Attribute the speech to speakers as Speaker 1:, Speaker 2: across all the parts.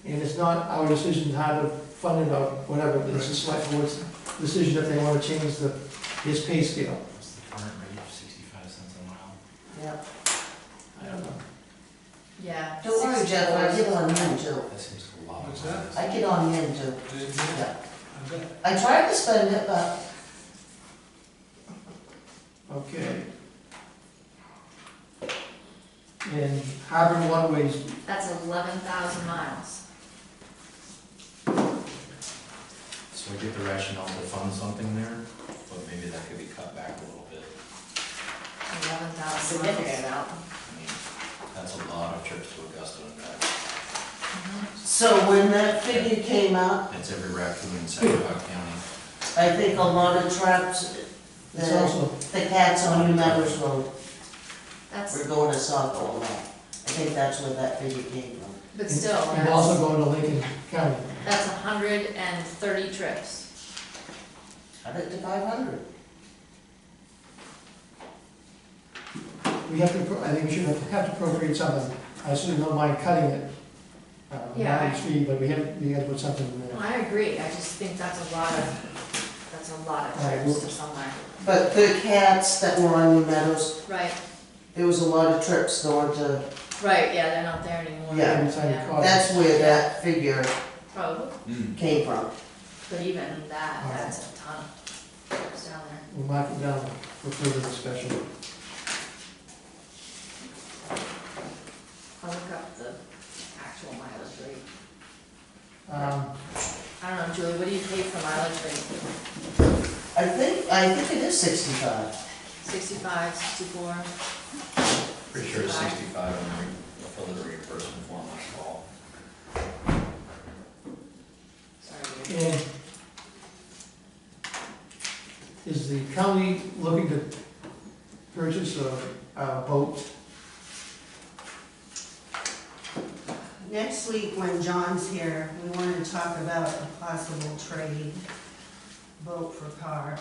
Speaker 1: And it's not our decision how to fund it or whatever, but it's the select board's decision if they wanna change his pay scale.
Speaker 2: What's the current rate of 65 cents a mile?
Speaker 3: Yeah.
Speaker 1: I don't know.
Speaker 4: Yeah.
Speaker 3: Don't worry, Jeff, I get on him too.
Speaker 2: That seems a lot.
Speaker 5: What's that?
Speaker 3: I get on him too.
Speaker 5: Did
Speaker 3: Yeah.
Speaker 5: I bet.
Speaker 3: I tried to spend it, but
Speaker 1: Okay. And Harbor Waterways,
Speaker 4: That's 11,000 miles.
Speaker 2: So I get the rationale to fund something there, but maybe that could be cut back a little bit.
Speaker 4: 11,000
Speaker 3: significant
Speaker 4: miles.
Speaker 3: amount.
Speaker 2: I mean, that's a lot of trips to Augusta and back.
Speaker 3: So when that figure came out,
Speaker 2: That's every raccoon in Saginaw County.
Speaker 3: I think a lot of traps,
Speaker 1: it's also,
Speaker 3: the cats on New Meadows Road
Speaker 4: That's,
Speaker 3: were going to Saco and that. I think that's where that figure came from.
Speaker 4: but still,
Speaker 1: and also
Speaker 4: that's,
Speaker 1: going to Lincoln County.
Speaker 4: that's 130 trips.
Speaker 3: Cut it to 500.
Speaker 1: We have to, I think we should have to appropriate something. I certainly don't mind cutting it,
Speaker 4: Yeah, I-
Speaker 1: not fee, but we have to put something in there.
Speaker 4: I agree, I just think that's a lot of
Speaker 1: All right,
Speaker 4: trips
Speaker 1: well-
Speaker 4: to somewhere.
Speaker 3: But the cats that were on New Meadows,
Speaker 4: Right,
Speaker 3: there was a lot of trips going to,
Speaker 4: right, yeah, they're not there anymore.
Speaker 3: Yeah.
Speaker 1: Every time you
Speaker 4: Yeah.
Speaker 1: call it.
Speaker 3: that's where that figure
Speaker 4: Probably,
Speaker 3: came from.
Speaker 4: but even that,
Speaker 1: All right.
Speaker 4: that's a ton of trips down there.
Speaker 1: We'll mark it down for further discussion.
Speaker 4: I'll look up the actual mileage rate.
Speaker 1: Um,
Speaker 4: I don't know, Julie, what do you pay for mileage rate?
Speaker 3: I think it is 65.
Speaker 4: 65, 64?
Speaker 2: Pretty sure it's 65 when we fill the reimbursement form last fall.
Speaker 4: Sorry, dear.
Speaker 1: And is the county looking to purchase a boat?
Speaker 6: Next week, when John's here, we want to talk about a possible trade, boat for car.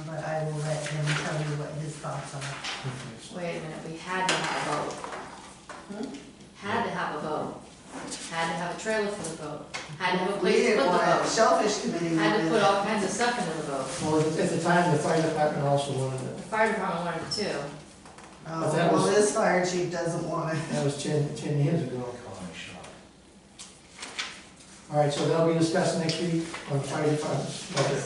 Speaker 6: But I will let him tell you what his thoughts are.
Speaker 4: Wait a minute, we had to have a boat. Had to have a boat. Had to have a trailer for the boat. Had to have a
Speaker 6: We
Speaker 4: place to
Speaker 6: didn't
Speaker 4: put the
Speaker 6: want,
Speaker 4: boat.
Speaker 6: Shellfish Committee
Speaker 4: Had to
Speaker 6: wanted
Speaker 4: put
Speaker 6: it.
Speaker 4: all kinds of stuff into the boat.
Speaker 1: Well, at the time, the fire department also wanted
Speaker 4: The
Speaker 1: it.
Speaker 4: fire department wanted it too.
Speaker 1: But that
Speaker 6: Well,
Speaker 1: was-
Speaker 6: this fire chief doesn't want it.
Speaker 1: That was 10 years ago.
Speaker 2: Economic shock.
Speaker 1: All right, so that'll be discussed next week on fire department's budget.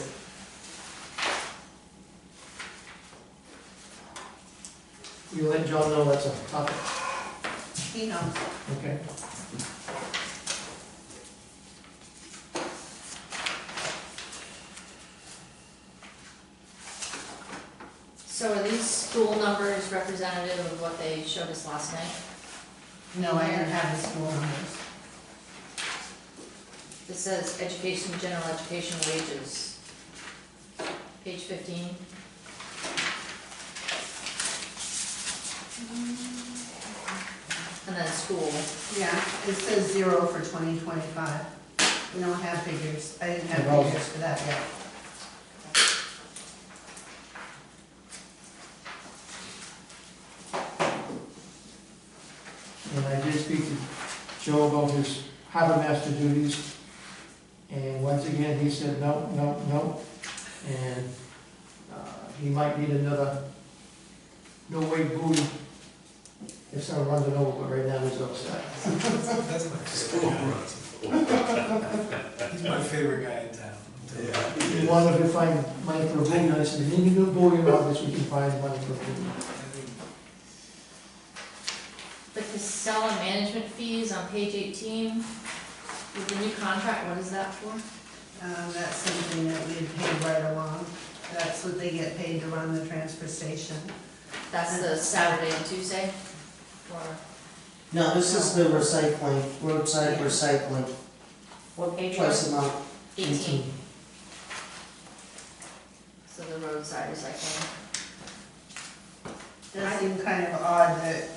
Speaker 1: We'll let John know that's a topic,
Speaker 6: He knows.
Speaker 1: okay?
Speaker 4: So are these school numbers representative of what they showed us last night?
Speaker 6: No, I didn't have the school numbers.
Speaker 4: This says education, general education wages. Page 15. And then school.
Speaker 6: Yeah, it says 0 for 2025. We don't have figures. I didn't have
Speaker 1: No.
Speaker 6: figures for that yet.
Speaker 1: And I did speak to Joe about his harbor master duties, and once again, he said, no, no, no. And he might need another no-wake buoy if someone runs it over, but right now he's upset.
Speaker 5: That's my favorite guy. He's my favorite guy in town.
Speaker 1: He wanted to find money for a buoy, and I said, if you need a new buoy, obviously we can find money for a buoy.
Speaker 4: The Casella management fees on page 18, with the new contract, what is that for?
Speaker 6: That's something that we had paid right along. That's what they get paid to run the transfer station.
Speaker 4: That's the Saturday and Tuesday? Or,
Speaker 3: No, this is the recycling, roadside recycling,
Speaker 4: what page?
Speaker 3: twice a month.
Speaker 4: 18. So the roadside recycling.
Speaker 6: Does seem kind of odd that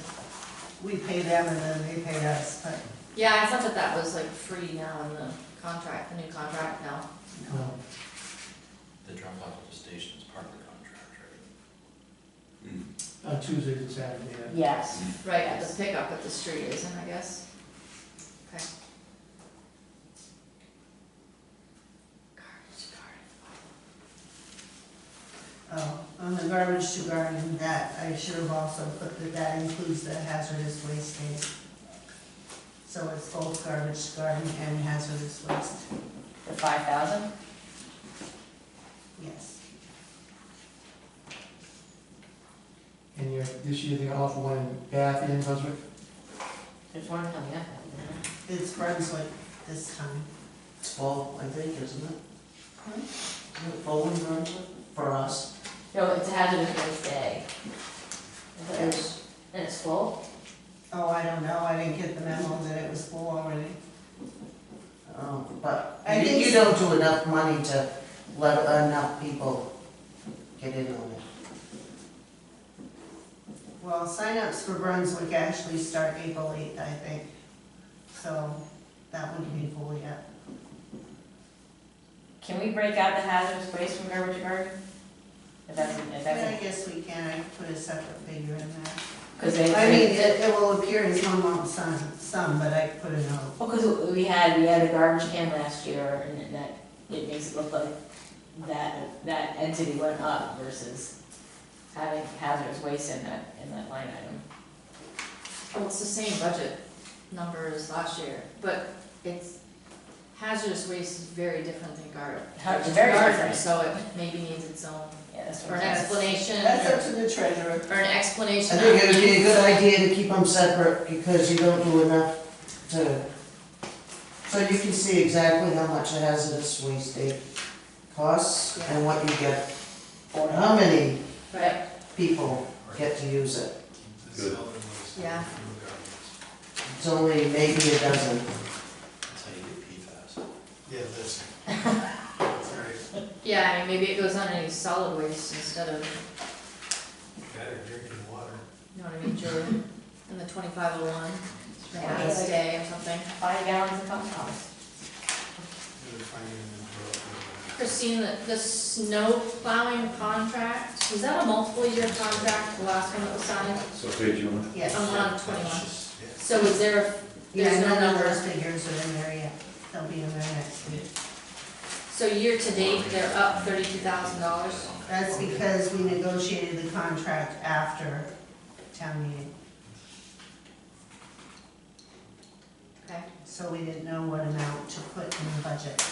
Speaker 6: we pay them and then they pay us, but
Speaker 4: Yeah, I thought that was like free now in the contract, the new contract now.
Speaker 1: No.
Speaker 2: The drop off at the station is part of the contract, right?
Speaker 1: On Tuesdays and Saturdays, yeah.
Speaker 3: Yes.
Speaker 4: Right, at the pickup at the street isn't, I guess. Okay.
Speaker 6: garbage to garden, that, I should have also put that that includes the hazardous waste day. So it's both garbage to garden and hazardous waste,
Speaker 7: The 5,000?
Speaker 6: yes.
Speaker 1: And this year they offer one in Bath and Brunswick.
Speaker 7: There's one coming up.
Speaker 6: It's Brunswick this time.
Speaker 3: It's fall, I think, isn't it?
Speaker 6: Hmm?
Speaker 3: Isn't it fall in Brunswick for us?
Speaker 7: No, it's a hazardous waste day.
Speaker 3: Yes.
Speaker 7: And it's full?
Speaker 6: Oh, I don't know, I didn't get the memo that it was full already.
Speaker 3: But
Speaker 6: I
Speaker 3: you
Speaker 6: think
Speaker 3: you don't do enough money to let enough people get in on it.
Speaker 6: Well, signups for Brunswick actually start April 8th, I think. So that wouldn't be full yet.
Speaker 7: Can we break out the hazardous waste from garbage to garden? If that's,
Speaker 6: I guess we can, I could put a separate figure in there.
Speaker 7: because they.
Speaker 6: I mean, it will appear as one lump sum, but I could put a note.
Speaker 7: Well, because we had a garbage can last year, and that, it makes it look like that entity went up versus having hazardous waste in that line item.
Speaker 4: Well, it's the same budget number as last year, but it's, hazardous waste is very different than garbage.
Speaker 7: Very different.
Speaker 4: So it maybe needs its own,
Speaker 7: Yeah, that's
Speaker 4: or
Speaker 7: what
Speaker 4: an
Speaker 7: I'm saying.
Speaker 4: explanation,
Speaker 6: That's up
Speaker 4: or
Speaker 6: to the treasurer.
Speaker 4: an
Speaker 3: I
Speaker 4: explanation.
Speaker 3: think it would be a good idea to keep them separate because you don't do enough to, so you can see exactly how much a hazardous waste day costs and what you get, or how many
Speaker 4: Right,
Speaker 3: people get to use it.
Speaker 5: Good.
Speaker 4: Yeah.
Speaker 3: It's only maybe a dozen.
Speaker 2: That's how you get PFAS.
Speaker 5: Yeah, that's right.
Speaker 4: yeah, I mean, maybe it goes on any solid waste instead of,
Speaker 5: Better drinking water.
Speaker 4: you know what I mean, Julie, in the 2501,
Speaker 7: Yeah.
Speaker 4: waste day or something.
Speaker 7: 5 gallons of compost.
Speaker 5: Really finding them in the
Speaker 4: Christine, the snow plowing contract, was that a multiple year contract, the last one that was signed?
Speaker 8: So page you want?
Speaker 6: Yes.
Speaker 4: I'm on 21.
Speaker 5: Yeah.
Speaker 4: So is there,
Speaker 6: Yeah,
Speaker 4: there's no
Speaker 6: none of
Speaker 4: numbers?
Speaker 6: those figures are in there yet. They'll be in there next week.
Speaker 4: So year to date, they're up $32,000?
Speaker 6: That's because we negotiated the contract after town meeting,
Speaker 4: Okay.
Speaker 6: so we didn't know what amount to put in the budget.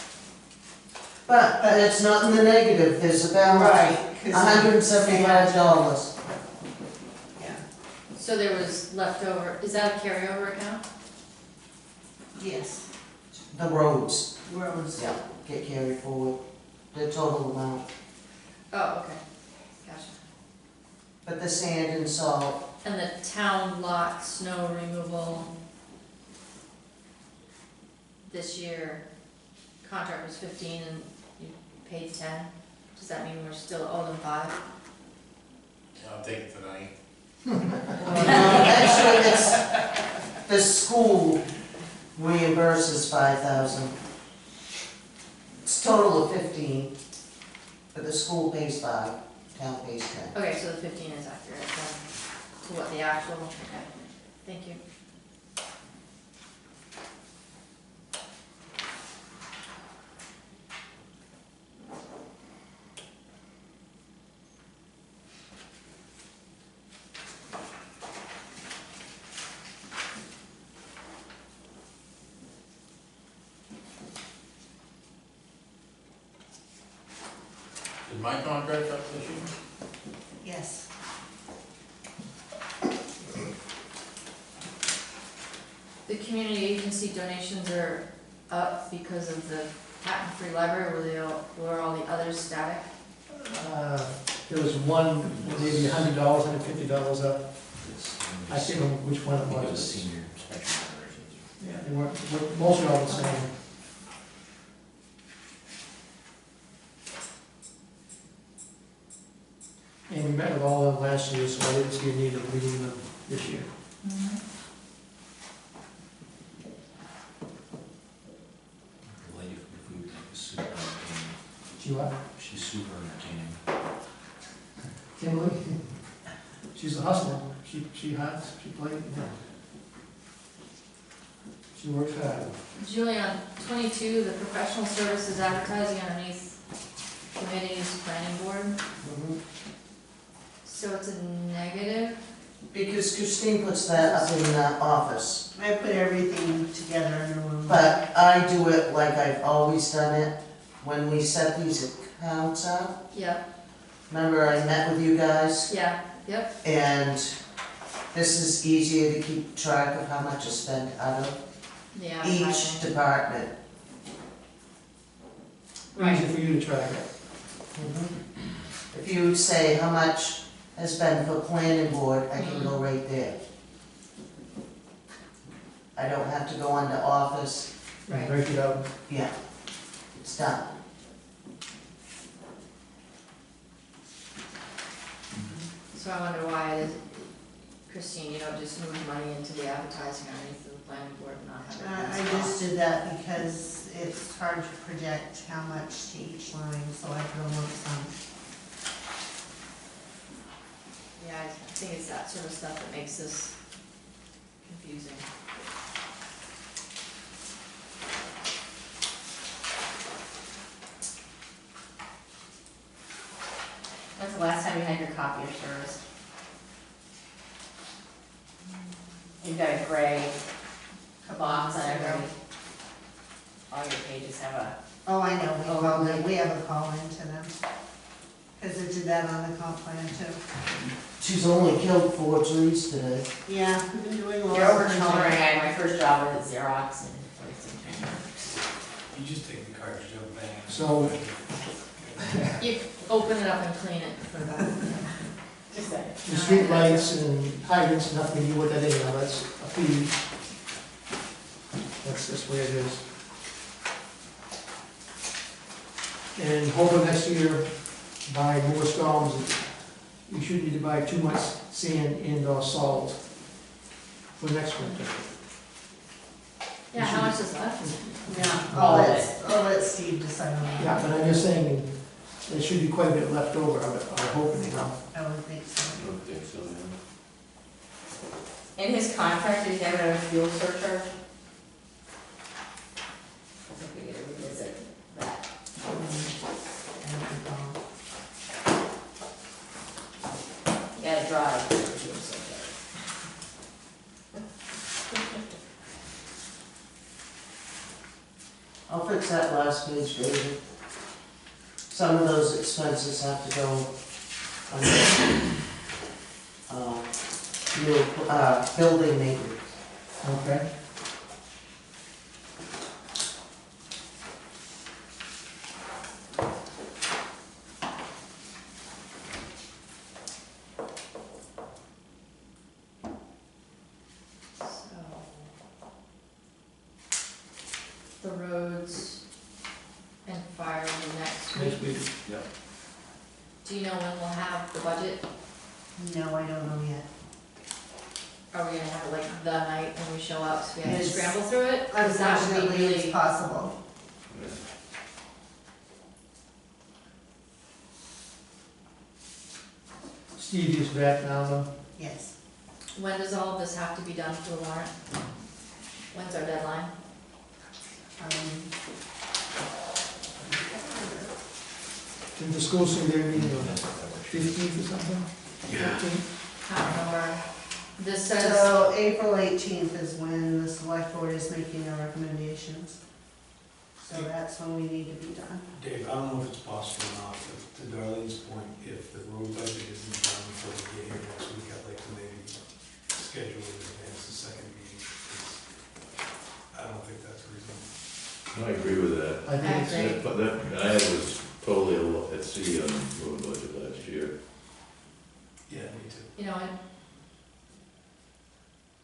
Speaker 3: But it's not in the negative, there's a balance, $175.
Speaker 6: Yeah,
Speaker 4: So there was leftover, is that a carryover account?
Speaker 6: yes,
Speaker 3: The roads,
Speaker 6: roads.
Speaker 3: yeah, get carried forward, the total amount.
Speaker 4: Oh, okay, gotcha.
Speaker 3: But the sand and salt,
Speaker 4: And the town lot snow removal this year, contract was 15 and you paid 10? Does that mean we're still owed them 5?
Speaker 5: I'll take it tonight.
Speaker 3: actually, it's, the school reimburses 5,000. It's total of 15, but the school pays 5, town pays 10.
Speaker 4: Okay, so the 15 is accurate then, to what the actual, okay, thank you.
Speaker 8: Is my contract up this year?
Speaker 6: Yes,
Speaker 4: The community agency donations are up because of the patent-free library, were all the others static?
Speaker 1: There was one, maybe $100 and $50 up. I can't remember which one it
Speaker 2: I think it was
Speaker 1: was.
Speaker 2: senior spectrum generations.
Speaker 1: Yeah, they weren't mostly all the same. And we met with all of them last year, so I didn't see a need of meeting them this year.
Speaker 2: The lady from the food bank is super entertaining.
Speaker 1: She what?
Speaker 2: She's super entertaining.
Speaker 1: Kimberly? She's a hustler. She hunts, she plays, she works hard.
Speaker 4: Julie, on 22, the professional services advertising underneath committees, planning board,
Speaker 1: Mhm.
Speaker 4: So it's a negative?
Speaker 3: Because Christine puts that up in the office.
Speaker 6: I put everything together in a room.
Speaker 3: But I do it like I've always done it, when we set these accounts up.
Speaker 4: Yep,
Speaker 3: Remember I met with you guys?
Speaker 4: yeah, yep,
Speaker 3: And this is easier to keep track of how much is spent out of
Speaker 4: yeah.
Speaker 3: each
Speaker 4: advertising.
Speaker 3: department.
Speaker 1: Easy for you to track it.
Speaker 3: If you say how much has been for planning board, I can go right there. I don't have to go onto office,
Speaker 1: And break it out.
Speaker 3: yeah, it's done.
Speaker 4: So I wonder why it is, Christine, you don't just move money into the advertising underneath the planning board and not have it in
Speaker 6: I
Speaker 4: this
Speaker 6: just did that because it's hard to project how much to each line, so I put a lump sum.
Speaker 4: Yeah, I think it's that sort of stuff that makes this confusing.
Speaker 7: When's the last time you had your copier serviced? You've got a gray box on every, all your pages have a,
Speaker 6: Oh, I know, we call them, we have a call into them. Cause it did that on the comp plan too.
Speaker 3: She's only killed 4 trees today.
Speaker 6: Yeah, we've been doing a lot
Speaker 7: you're
Speaker 6: of
Speaker 7: over
Speaker 6: printing.
Speaker 7: coloring. My first job was at Xerox and everything.
Speaker 5: You just take the cartridge out, bang.
Speaker 1: So-
Speaker 4: You open it up and clean it, put it back.
Speaker 7: Just that.
Speaker 1: The street lights and hydrants, nothing you do with that anyhow, that's a fee. That's just where it is. And hoping next year, buy more storms, you shouldn't need to buy too much sand and or salt for next winter.
Speaker 4: Yeah, how much is left?
Speaker 6: Yeah,
Speaker 7: All of
Speaker 6: I'll let Steve decide on that.
Speaker 1: Yeah, but I'm just saying, there should be quite a bit left over, I'm hoping, you know.
Speaker 6: I would think so.
Speaker 8: I don't think so, man.
Speaker 7: In his contract, did he have a fuel surcharge? I think we gotta revisit that. You gotta drive for fuel surcharge.
Speaker 3: I'll fix that last page, David. Some of those expenses have to go under, building maintenance.
Speaker 1: Okay.
Speaker 4: So. The roads and fire will be next week.
Speaker 1: Next week.
Speaker 2: Yep.
Speaker 4: Do you know when we'll have the budget?
Speaker 6: No, I don't know yet.
Speaker 4: Are we gonna have it like the night when we show up, so we have to
Speaker 6: Yes.
Speaker 4: scramble through it? 'Cause that would be
Speaker 6: Unfortunately, it's
Speaker 4: really,
Speaker 6: possible.
Speaker 1: Steve is back now, though.
Speaker 6: Yes.
Speaker 4: when does all of this have to be done for the warrant? When's our deadline?
Speaker 1: Did the school say they're meeting on the 15th or something?
Speaker 2: Yeah.
Speaker 1: 14th?
Speaker 4: I don't know where, this says,
Speaker 6: So April 18th is when the select board is making their recommendations. So that's when we need to be done.
Speaker 5: Dave, I don't know if it's possible or not, but to Darlene's point, if the road budget isn't done before we get here next week, I'd like to maybe schedule in advance the second meeting. 'Cause I don't think that's reasonable.
Speaker 9: I agree with that.
Speaker 1: I think it's,
Speaker 4: agree.
Speaker 9: But that, I was totally at sea on the road budget last year.
Speaker 5: Yeah, me too.
Speaker 4: you know,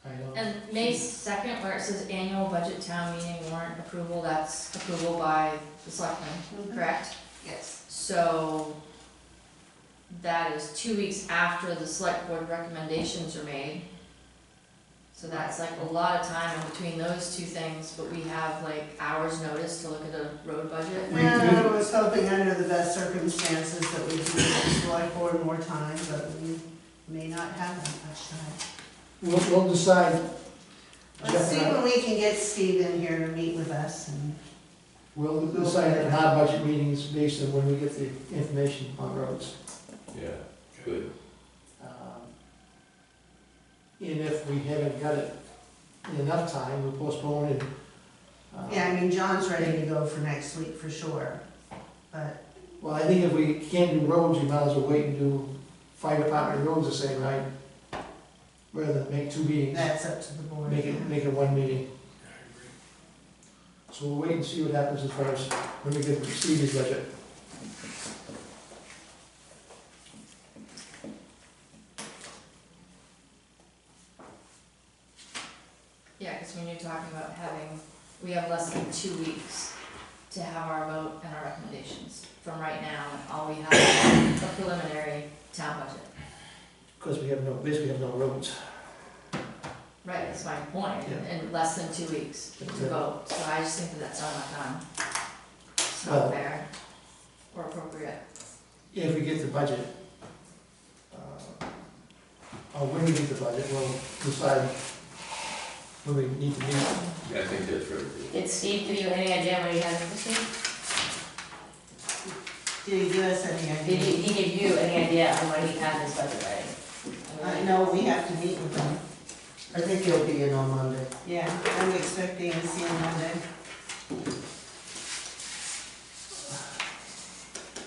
Speaker 1: I don't.
Speaker 4: and May 2nd, where it says annual budget town meeting warrant approval, that's approval by the selectmen, correct?
Speaker 6: Yes.
Speaker 4: So that is 2 weeks after the select board recommendations are made. So that's like a lot of time in between those two things, but we have like hours notice to look at a road budget.
Speaker 6: And I was hoping under the best circumstances that we'd give the select board more time, but we may not have that much time.
Speaker 1: We'll decide.
Speaker 6: Let's
Speaker 1: Jeff
Speaker 6: see
Speaker 1: and I-
Speaker 6: when we can get Steve in here to meet with us and.
Speaker 1: We'll decide in our budget meetings based on when we get the information on roads.
Speaker 9: Yeah, good.
Speaker 1: And if we haven't got it in enough time, we'll postpone it.
Speaker 6: Yeah, I mean, John's ready to go for next week for sure, but,
Speaker 1: Well, I think if we can't do roads, you might as well wait and do fire department roads the same night, rather than make two meetings,
Speaker 6: that's up to the board.
Speaker 1: make it one meeting. So we'll wait and see what happens as far as when we get Stevie's budget.
Speaker 4: Yeah, because when you're talking about having, we have less than 2 weeks to have our vote and our recommendations from right now, and all we have is a preliminary town budget.
Speaker 1: Because we have no, basically have no roads.
Speaker 4: Right, that's my point,
Speaker 1: Yeah.
Speaker 4: in less than 2 weeks to
Speaker 1: Yeah.
Speaker 4: vote, so I just think that that's not enough time. It's
Speaker 1: Well-
Speaker 4: not fair or appropriate.
Speaker 1: If we get the budget, or when we get the budget, we'll decide when we need to meet.
Speaker 9: I think that's right.
Speaker 7: Did Steve give you any idea when he has it this week?
Speaker 6: Did he give us any
Speaker 7: Did
Speaker 6: idea?
Speaker 7: he give you any idea on when he had his budget ready?
Speaker 6: No, we have to meet with him.
Speaker 3: I think he'll be in on Monday.
Speaker 6: Yeah, I'm expecting to see him Monday.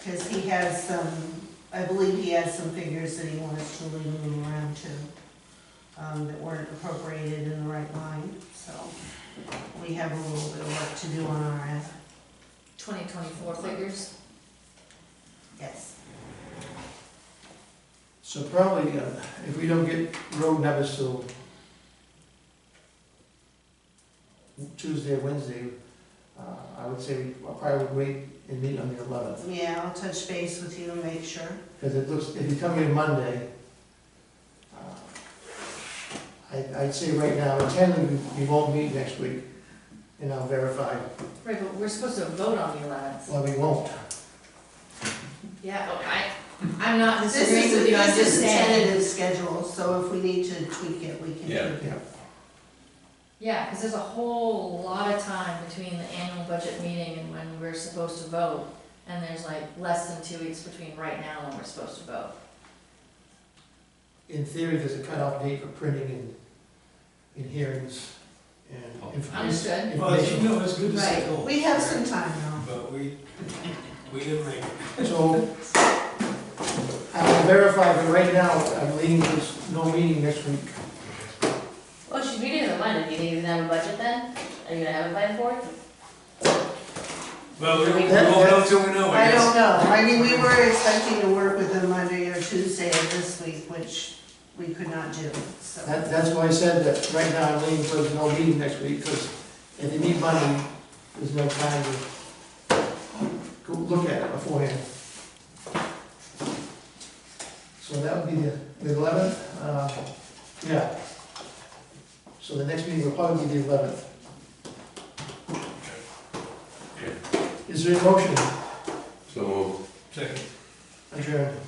Speaker 6: Because he has some, I believe he has some figures that he wants to move around to, that weren't appropriated in the right line, so we have a little bit of work to do on our end.
Speaker 4: 2024 figures,
Speaker 6: Yes.
Speaker 1: So probably, if we don't get road numbers till Tuesday or Wednesday, I would say I probably would wait and meet on the 11th.
Speaker 6: Yeah, I'll touch base with you and make sure.
Speaker 1: Because it looks, if you come in Monday, I'd say right now, tentatively, we won't meet next week, and I'll verify.
Speaker 4: right, but we're supposed to vote on the 11th.
Speaker 1: Well, we won't.
Speaker 4: Yeah, I'm not disagreeing with you, I'm
Speaker 6: This
Speaker 4: just
Speaker 6: is a
Speaker 4: saying.
Speaker 6: tentative schedule, so if we need to tweak it, we can
Speaker 9: Yeah.
Speaker 6: tweak it.
Speaker 1: Yeah.
Speaker 4: Yeah, because there's a whole lot of time between the annual budget meeting and when we're supposed to vote, and there's like less than 2 weeks between right now and when we're supposed to vote.
Speaker 1: In theory, there's a cutoff date for printing and hearings and
Speaker 4: Understood.
Speaker 5: Well, as you
Speaker 1: information.
Speaker 5: know, it's good to set
Speaker 4: Right.
Speaker 5: goals.
Speaker 6: We have some time though.
Speaker 5: But we didn't make it.
Speaker 1: So, I will verify, but right now, I'm leaning, there's no meeting next week.
Speaker 7: Well, she's meeting on Monday, do you think he's gonna have a budget then? Are you gonna have it by the 4th?
Speaker 5: Well, we won't
Speaker 1: That-
Speaker 5: know until we know, I
Speaker 6: I
Speaker 5: guess.
Speaker 6: don't know, I mean, we were expecting to work with them Monday or Tuesday of this week, which we could not do, so.
Speaker 1: That's why I said that right now I'm leaning towards no meeting next week, because if they need money, there's no time to go look at it beforehand. So that would be the 11th, yeah. So the next meeting will probably be the 11th. Is there a motion?
Speaker 9: So,
Speaker 8: Second.
Speaker 1: Adjourned.